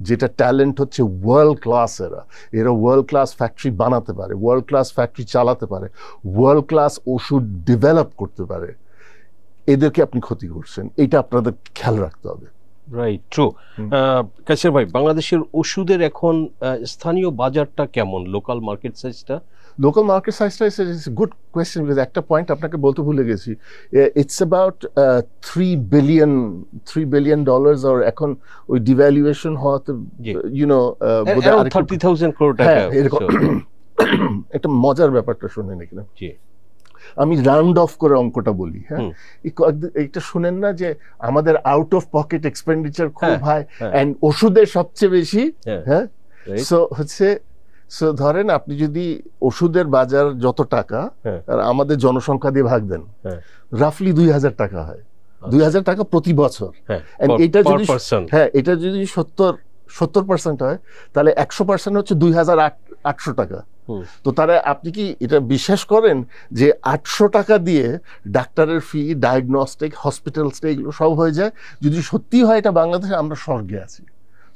যেটা ট্যালেন্ট হচ্ছে ওয়ার্ল্ড ক্লাস, এরা ওয়ার্ল্ড ক্লাস ফ্যাক্টরি বানাতে পারে, ওয়ার্ল্ড ক্লাস ফ্যাক্টরি চালাতে পারে, ওয়ার্ল্ড ক্লাস ওষুধ ডেভেলপ করতে পারে, এদেরকে আপনি ক্ষতি করছেন। এটা আপনাদের খেয়াল রাখতে হবে। Right, true. কাইসার ভাই, বাংলাদেশের ওষুধের এখন স্থানীয় বাজারটা কেমন, লোকাল মার্কেট সাইজটা? লোকাল মার্কেট সাইজটা is a good question, because একটা পয়েন্ট আপনাকে বলতে ভুলে গেছি। ইটস অ্যাবাউট $3 billion, আর এখন ওই ডিভ্যালুয়েশন হওয়াতে বোধহয় 30,000 crore টাকা। একটা মজার ব্যাপারটা শুনেন এখানে, আমি রাউন্ড অফ করে অঙ্কটা বলি। হ্যাঁ, এইটা শুনেন না যে আমাদের আউট অফ পকেট এক্সপেন্ডিচার খুব হাই, এন্ড ওষুধের সবচেয়ে বেশি। হ্যাঁ, সো ধরেন আপনি যদি ওষুধের বাজার যত টাকা আর আমাদের জনসংখ্যা দিয়ে ভাগ দেন, রাফলি 2000 টাকা হয়, 2000 টাকা প্রতি বছর। এটা যদি 70% হয়, তাহলে 100% হচ্ছে 2800 টাকা। তো তারা, আপনি কি এটা বিশ্বাস করেন যে 800 টাকা দিয়ে ডাক্তারের ফি, ডায়াগনস্টিক, হসপিটাল স্টে, এগুলো সব হয়ে যায়? যদি সত্যি হয় এটা বাংলাদেশে, আমরা স্বর্গে আছি।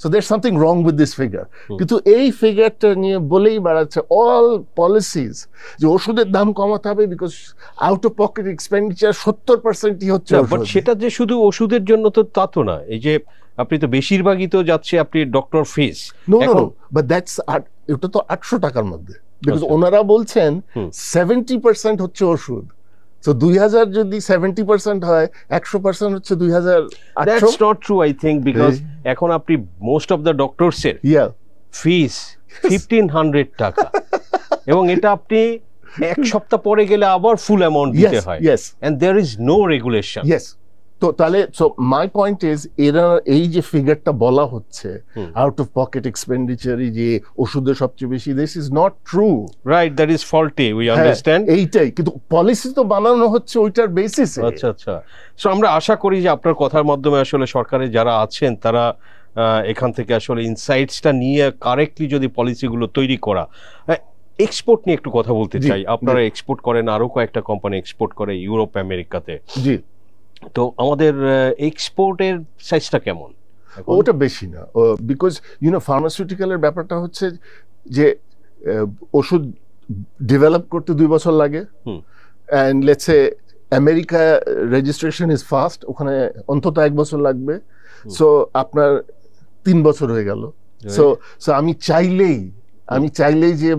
So there something wrong with this figure. কিন্তু এই ফিগারটা নিয়ে বলেই বাড়াচ্ছে অল পলিসিজ যে ওষুধের দাম কমাতে হবে, because out of pocket expenditure 70%ই হচ্ছে। বাট সেটা যে শুধু ওষুধের জন্য তো তা না, এই যে আপনি তো বেশিরভাগই তো যাচ্ছে আপনি doctor fees. No, but that's, এটা তো 800 টাকার মধ্যে, বিকজ ওনারা বলছেন 70% হচ্ছে ওষুধ। So 2000 যদি 70% হয়, 100% হচ্ছে 2800। That's not true, I think, because এখন আপনি most of the doctors এর fees 1500 টাকা, এবং এটা আপনি এক সপ্তাহ পরে গেলে আবার ফুল অ্যামাউন্ট দিতে হয়। Yes, and there is no regulation. Yes. তো তাহলে সো মাই পয়েন্ট ইজ এরা এই যে ফিগারটা বলা হচ্ছে আউট অফ পকেট এক্সপেন্ডিচার যে ওষুধের সবচেয়ে বেশি, this is not true, right? That is faulty, we understand. এইটাই, কিন্তু পলিসি তো বানানো হচ্ছে ওইটার বেসিসে। আচ্ছা আচ্ছা। সো আমরা আশা করি যে আপনার কথার মাধ্যমে আসলে সরকারে যারা আছেন তারা এখান থেকে আসলে ইনসাইটসটা নিয়ে কারেক্টলি যদি পলিসিগুলো তৈরি করা। এক্সপোর্ট নিয়ে একটু কথা বলতে চাই। আপনারা এক্সপোর্ট করেন, আরো কয়েকটা কোম্পানি এক্সপোর্ট করে ইউরোপ আমেরিকাতে। জি। তো আমাদের এক্সপোর্টের সাইজটা কেমন? ওটা বেশি না, বিকজ ফার্মাসিউটিক্যালের ব্যাপারটা হচ্ছে যে ওষুধ ডেভেলপ করতে 2 বছর লাগে, and let's say America registration is fast, ওখানে অন্তত 1 বছর লাগবে। সো আপনার 3 বছর হয়ে গেল। সো আমি চাইলেই যে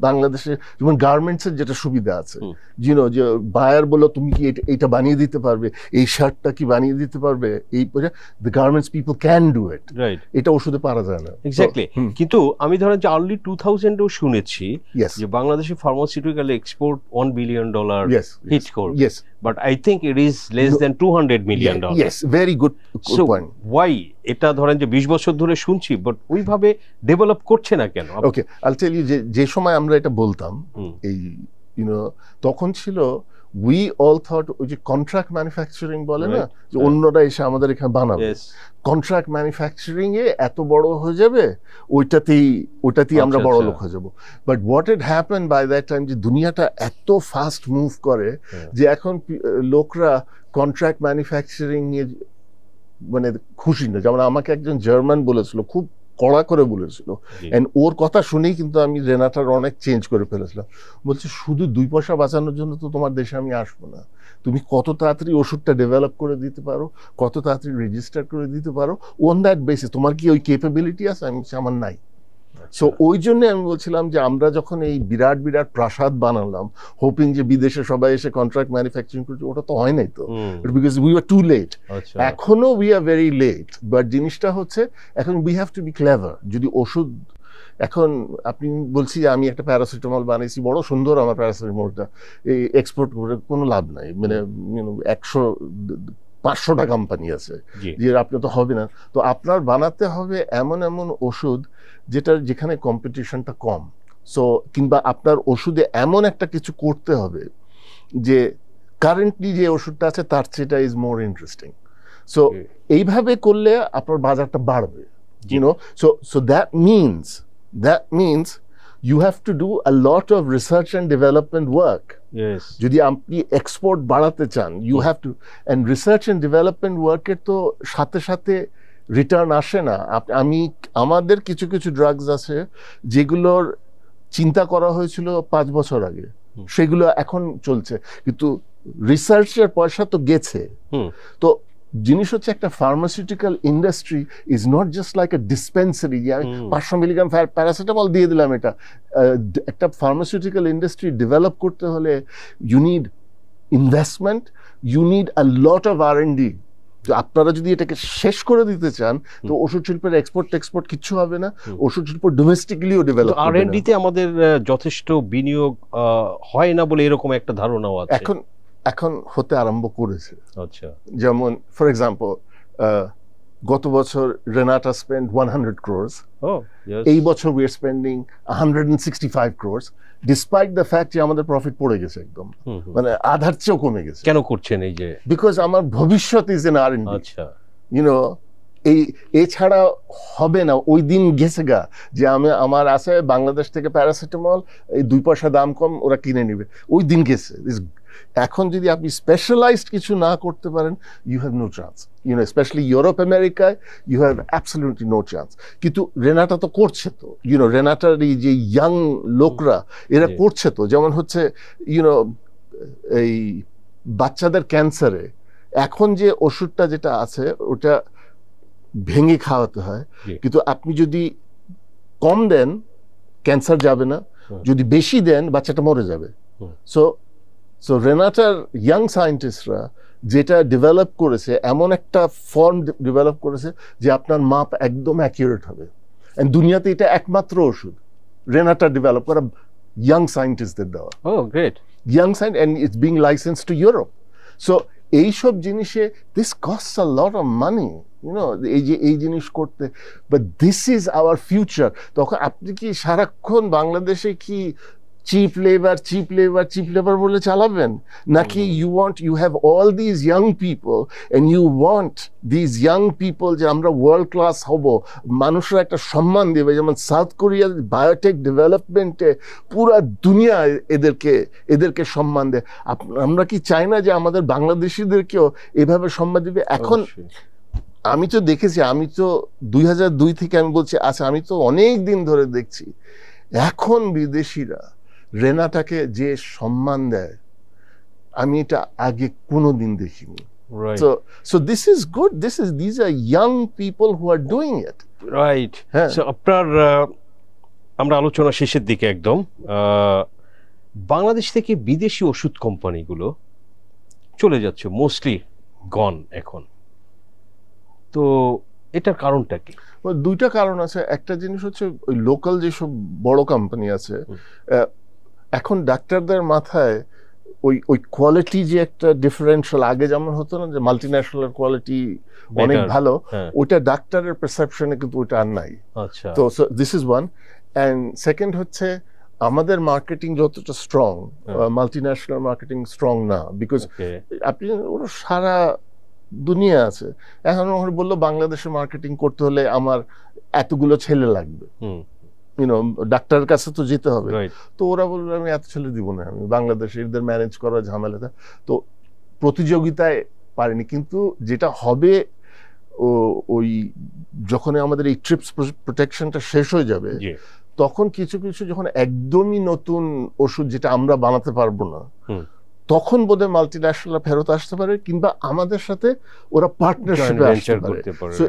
বাংলাদেশে যেমন গার্মেন্টসের যেটা সুবিধা আছে, যে বায়ার বলো তুমি কি এটা বানিয়ে দিতে পারবে, এই শার্টটা কি বানিয়ে দিতে পারবে, এই the garments people can do it. এটা ওষুধে পারা যায় না। এক্স্যাক্টলি। কিন্তু আমি ধরেন যে আর্লি 2000-এও শুনেছি যে বাংলাদেশে ফার্মাসিউটিক্যাল এক্সপোর্ট $1 বিলিয়ন হিট করবে। But I think it is less than $200 million. Yes, very good point. Why? এটা ধরেন যে 20 বছর ধরে শুনছি, বাট ওইভাবে ডেভেলপ করছে না কেন? ওকে, I'll tell you, যে সময় আমরা এটা বলতাম, এই তখন ছিল we all thought ওই যে কন্ট্রাক্ট ম্যানুফ্যাকচারিং বলে না, যে অন্যরা এসে আমাদের এখানে বানাবে, কন্ট্রাক্ট ম্যানুফ্যাকচারিং এ এত বড় হয়ে যাবে, ওইটাতেই আমরা বড় লোক হয়ে যাব। But what it happen by that time, যে দুনিয়াটা এত ফাস্ট মুভ করে যে এখন লোকরা কন্ট্রাক্ট ম্যানুফ্যাকচারিং এ মানে খুশি না। যেমন আমাকে একজন জার্মান বলেছিল, খুব কড়া করে বলেছিল, এন্ড ওর কথা শুনেই কিন্তু আমি রেনাটার অনেক চেঞ্জ করে ফেলেছিলাম। বলছে শুধু 2 পয়সা বাঁচানোর জন্য তো তোমার দেশে আমি আসবো না, তুমি কত তাড়াতাড়ি ওষুধটা ডেভেলপ করে দিতে পারো, কত তাড়াতাড়ি রেজিস্টার করে দিতে পারো, অন দ্যাট বেসিস তোমার কি ওই ক্যাপাবিলিটি আছে? আমি আমার নাই। সো ওই জন্য আমি বলছিলাম যে আমরা যখন এই বিরাট বিরাট প্রাসাদ বানালাম হোপিং যে বিদেশে সবাই এসে কন্ট্রাক্ট ম্যানুফ্যাকচারিং করছে, ওটা তো হয় নাই তো, because we are too late. এখনো we are very late, but জিনিসটা হচ্ছে এখন we have to be clever. যদি ওষুধ এখন আপনি বলছি যে আমি একটা প্যারাসিটামল বানিয়েছি, বড় সুন্দর আমার প্যারাসিটামলটা, এই এক্সপোর্ট করে কোনো লাভ নাই। মানে 100-500টা কোম্পানি আছে, যে আপনি তো হবে না। তো আপনার বানাতে হবে এমন এমন ওষুধ যেখানে কম্পিটিশনটা কম। সো কিংবা আপনার ওষুধে এমন একটা কিছু করতে হবে যে কারেন্টলি যে ওষুধটা আছে তার সেটা ইজ মোর ইন্টারেস্টিং। সো এইভাবে করলে আপনার বাজারটা বাড়বে, so that means you have to do a lot of research and development work. Yes. যদি আপনি এক্সপোর্ট বাড়াতে চান, you have to, and research and development work এর তো সাথে সাথে রিটার্ন আসে না। আমাদের কিছু কিছু ড্রাগস আছে যেগুলোর চিন্তা করা হয়েছিল 5 বছর আগে, সেগুলো এখন চলছে, কিন্তু রিসার্চের পয়সা তো গেছে। তো জিনিস হচ্ছে একটা pharmaceutical industry is not just like a dispensary, যে আমি 500 মিলিগ্রাম প্যারাসিটামল দিয়ে দিলাম। একটা ফার্মাসিউটিক্যাল ইন্ডাস্ট্রি ডেভেলপ করতে হলে you need investment, you need a lot of R&D। আপনারা যদি এটাকে শেষ করে দিতে চান তো ওষুধ শিল্পের এক্সপোর্ট কিচ্ছু হবে না, ওষুধ শিল্প ডোমেস্টিকলিও ডেভেলপ হবে না। R&D তে আমাদের যথেষ্ট বিনিয়োগ হয় না বলে এরকম একটা ধারণাও আছে। এখন হতে আরম্ভ করেছে। আচ্ছা, যেমন ফর এক্সাম্পল গত বছর রেনাটা স্পেন্ড 100 crores, এই বছর we are spending 165 crores, despite the fact যে আমাদের প্রফিট পড়ে গেছে একদম, মানে আধার চেয়েও কমে গেছে। কেন করছেন এই যে? বিকজ আমার ভবিষ্যৎ ইজ ইন R&D। আচ্ছা, এছাড়া হবে না। ওই দিন গেছে গা যে আমার আছে বাংলাদেশ থেকে প্যারাসিটামল, এই 2 পয়সা দাম কম, ওরা কিনে নিবে, ওই দিন গেছে। এখন যদি আপনি স্পেশালাইজড কিছু না করতে পারেন, you have no chance. Specially Europe আমেরিকায় you have absolutely no chance. কিন্তু রেনাটা তো করছে তো, রেনাটার এই যে ইয়াং লোকরা এরা করছে তো। যেমন হচ্ছে এই বাচ্চাদের ক্যান্সারে এখন যে ওষুধটা যেটা আছে ওটা ভেঙে খাওয়াতে হয়, কিন্তু আপনি যদি কম দেন ক্যান্সার যাবে না, যদি বেশি দেন বাচ্চাটা মরে যাবে। সো রেনাটার ইয়াং সায়েন্টিস্টরা যেটা ডেভেলপ করেছে, এমন একটা ফর্ম ডেভেলপ করেছে যে আপনার মাপ একদম অ্যাকিউরেট হবে। দুনিয়াতে এটা একমাত্র ওষুধ রেনাটা ডেভেলপ করা, ইয়াং সায়েন্টিস্টদের দেওয়া। Great. Young science, and it's being license to Europe. So এইসব জিনিসে this costs a lot of money, এই জিনিস করতে, but this is our future. তখন আপনি কি সারাক্ষণ বাংলাদেশে কি চিপ লেবার বলে চালাবেন, নাকি you have all these young people and you want these young people যে আমরা ওয়ার্ল্ড ক্লাস হব, মানুষরা একটা সম্মান দেবে, যেমন সাউথ কোরিয়ার বায়োটেক ডেভেলপমেন্টে পুরা দুনিয়া এদেরকে সম্মান দেয়। আমরা কি চাই না যে আমাদের বাংলাদেশিদেরকেও এভাবে সম্মান দিবে? এখন আমি তো দেখেছি, আমি তো 2002 থেকে আমি বলছি, আচ্ছা আমি তো অনেক দিন ধরে দেখছি, এখন বিদেশিরা রেনাটাকে যে সম্মান দেয় আমি এটা আগে কোনোদিন দেখিনি। So this is good. These are young people who are doing it. Right. So আপনার আমরা আলোচনা শেষের দিকে একদম, বাংলাদেশ থেকে বিদেশি ওষুধ কোম্পানিগুলো চলে যাচ্ছে, মোস্টলি গন এখন, তো এটার কারণটা কি? দুইটা কারণ আছে। একটা জিনিস হচ্ছে ওই লোকাল যেসব বড় কোম্পানি আছে, এখন ডাক্তারদের মাথায় ওই কোয়ালিটি যে একটা ডিফারেন্সিয়াল, আগে যেমন হতো না যে মাল্টিন্যাশনাল কোয়ালিটি অনেক ভালো, ওইটা ডাক্তারের পারসেপশনে কিন্তু ওইটা আর নাই। তো this is one. And second হচ্ছে আমাদের মার্কেটিং যতটা স্ট্রং, মাল্টিন্যাশনাল মার্কেটিং স্ট্রং না, বিকজ আপনি ওরা সারা দুনিয়া আছে। এখন ওখানে বললো বাংলাদেশে মার্কেটিং করতে হলে আমার এতগুলো ছেলে লাগবে, ডাক্তারের কাছে তো যেতে হবে। তো ওরা বললো আমি এত ছেলে দিব না, আমি বাংলাদেশে এদের ম্যানেজ করার ঝামেলাটা, তো প্রতিযোগিতায় পারিনি। কিন্তু যেটা হবে ওই যখন আমাদের এই ট্রিপস প্রোটেকশনটা শেষ হয়ে যাবে, তখন কিছু কিছু যখন একদমই নতুন ওষুধ যেটা আমরা বানাতে পারবো না, তখন বোধহয় মাল্টিন্যাশনাল ফেরত আসতে পারে, কিংবা আমাদের সাথে ওরা পার্টনারশিপে আসতে পারে। সো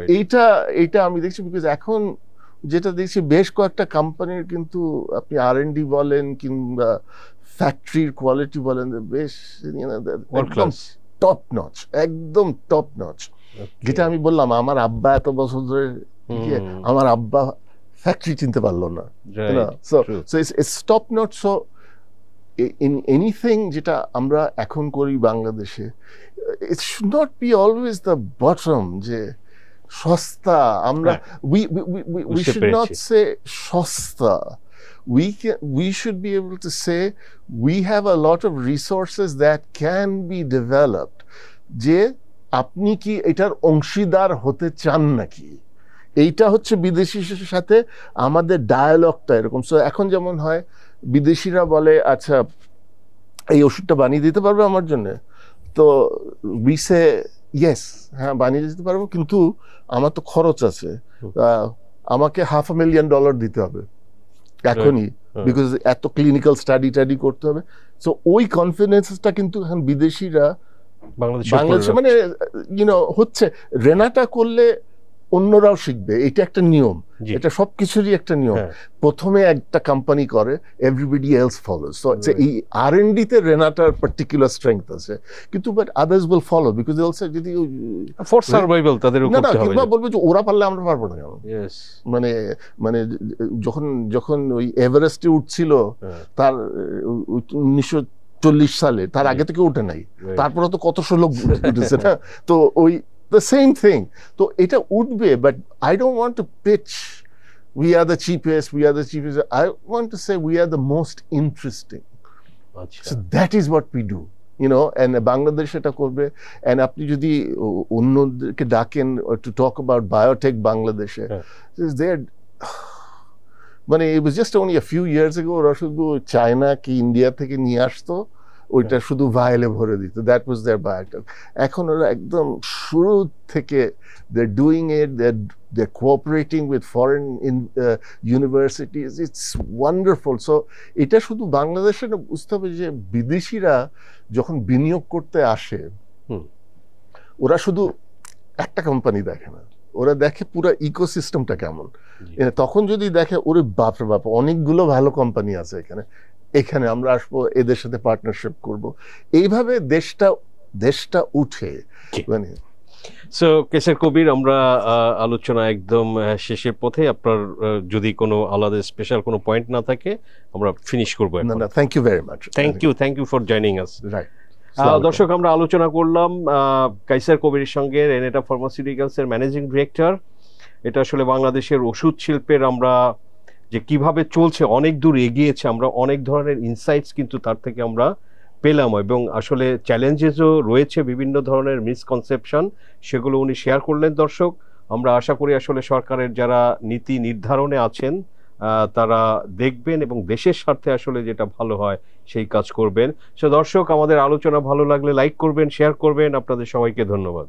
এইটা আমি দেখছি, বিকজ এখন যেটা দেখছি বেশ কয়েকটা কোম্পানির কিন্তু আপনি R&D বলেন কিংবা ফ্যাক্টরির কোয়ালিটি বলেন, বেশ টপ নচ, একদম টপ নচ। যেটা আমি বললাম, আমার আব্বা এত বছর ধরে, আমার আব্বা ফ্যাক্টরি চিনতে পারলো না। So it's top notch. So in anything যেটা আমরা এখন করি বাংলাদেশে, it should not be always the bottom, যে সস্তা। আমরা we should not say সস্তা, we should be able to say we have a lot of resources that can be developed, যে আপনি কি এটার অংশীদার হতে চান নাকি। এইটা হচ্ছে বিদেশিদের সাথে আমাদের ডায়ালগটা এরকম। সো এখন যেমন হয়, বিদেশিরা বলে আচ্ছা এই ওষুধটা বানিয়ে দিতে পারবে আমার জন্য, তো উই সে ইয়েস, হ্যাঁ বানিয়ে দিতে পারবো, কিন্তু আমার তো খরচ আছে, আমাকে $500,000 দিতে হবে এখনই, বিকজ এত ক্লিনিক্যাল স্টাডি করতে হবে। সো ওই কনফিডেন্সটা কিন্তু এখন বিদেশিরা বাংলাদেশে মানে হচ্ছে, রেনাটা করলে অন্যরাও শিখবে, এটা একটা নিয়ম, এটা সবকিছুরই একটা নিয়ম। প্রথমে একটা কোম্পানি করে, এভরিবডি এলস ফলোস। সো এই R&D তে রেনাটার পার্টিকুলার স্ট্রেংথ আছে, কিন্তু but others will follow, because they also যদি ফর সার্ভাইভাল তাদের করতে হবে, কিংবা বলবে যে ওরা পারলে আমরা পারবো না কেন। মানে মানে যখন ওই এভারেস্টে উঠছিল তার 1940 সালে, তার আগে থেকে উঠে নাই, তারপরে তো কতশো লোক উঠেছে না। তো ওই the same thing. So এটা উঠবে, but I don't want to pitch we are the cheapest. I want to say we are the most interesting. So that is what we do, and Bangladesh এটা করবে। and আপনি যদি অন্যদেরকে ডাকেন to talk about biotech Bangladesh, there মানে it was just only a few years ago ওরা শুধু China কি ইন্ডিয়া থেকে নিয়ে আসতো, ওইটা শুধু ভাইলে ভরে দিত, দ্যাট ওয়াজ দেয়ার বায়োটেক। এখন ওরা একদম শুরু থেকে they're doing it, they're cooperating with foreign universities. It's wonderful. So এটা শুধু বাংলাদেশে না, বুঝতে হবে যে বিদেশিরা যখন বিনিয়োগ করতে আসে, ওরা শুধু একটা কোম্পানি দেখে না, ওরা দেখে পুরো ইকোসিস্টেমটা কেমন। তখন যদি দেখে ওরে বাপরে বাপ, অনেকগুলো ভালো কোম্পানি আছে এখানে আমরা আসবো, এদের সাথে পার্টনারশিপ করব, এইভাবে দেশটা উঠে। মানে সো কাইসার কবির, আমরা আলোচনা একদম শেষের পথে। আপনার যদি কোনো আলাদা স্পেশাল কোনো পয়েন্ট না থাকে আমরা ফিনিশ করবো। না, thank you very much. Thank you for joining us. Right. দর্শক, আমরা আলোচনা করলাম কাইসার কবিরের সঙ্গে, রেনেটা ফার্মাসিউটিক্যালস এর ম্যানেজিং ডিরেক্টর। এটা আসলে বাংলাদেশের ওষুধ শিল্পের আমরা যে কিভাবে চলছে, অনেক দূর এগিয়েছে, আমরা অনেক ধরনের ইনসাইটস কিন্তু তার থেকে আমরা পেলাম, এবং আসলে চ্যালেঞ্জেসও রয়েছে, বিভিন্ন ধরনের মিসকনসেপশন, সেগুলো উনি শেয়ার করলেন। দর্শক, আমরা আশা করি আসলে সরকারের যারা নীতি নির্ধারণে আছেন তারা দেখবেন এবং দেশের স্বার্থে আসলে যেটা ভালো হয় সেই কাজ করবেন। সো দর্শক, আমাদের আলোচনা ভালো লাগলে লাইক করবেন, শেয়ার করবেন। আপনাদের সবাইকে ধন্যবাদ।